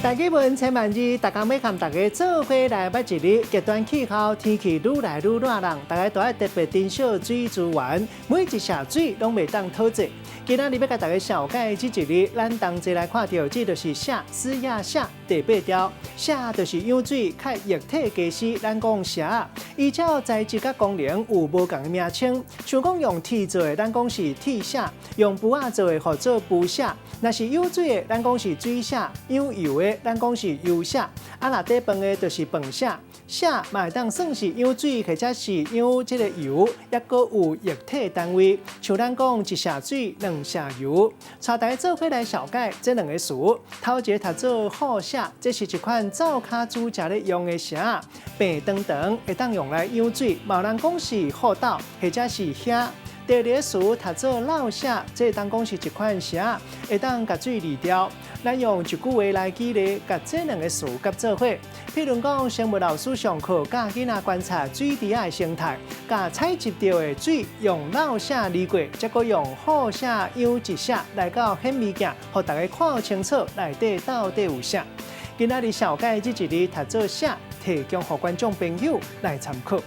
大家问千万字，大家要和大家做伙来捌一日。极端气候，天气愈来愈热人，大家都要特别珍惜水资源，每一下水拢袂当讨济。今仔日要甲大家小解这一日，咱同齐来看到，这就是锌施亚锌第8条。锌就是氧水较液体加湿，咱讲锌。依照材质甲功能有无同的名称，像讲用铁做的，咱讲是铁锌；用布仔做的，或做布锌。若是氧水的，咱讲是水锌；养油的，咱讲是油锌。若底饭的，就是饭锌。锌嘛会当算是氧水，或者是养这个油，也搁有液体单位，像咱讲一下水2下油。带大家做伙来小解这两个词。头一个读做好锌，这是一款灶骹煮食咧用的锌，白长长，会当用来养水，嘛有人讲是好豆，或者是虾。第二个词读做老锌，这当讲是一款锌，会当甲水离掉。咱用一句话来举例，甲这两个词夹做伙。譬如讲，生物老师上课教囡仔观察水池的生态，甲采集到的水用老锌离过，再搁用好锌养一锌来到显物件，互大家看清楚内底到底有啥。今仔日小解这一日读做锌，提供予观众朋友来参考。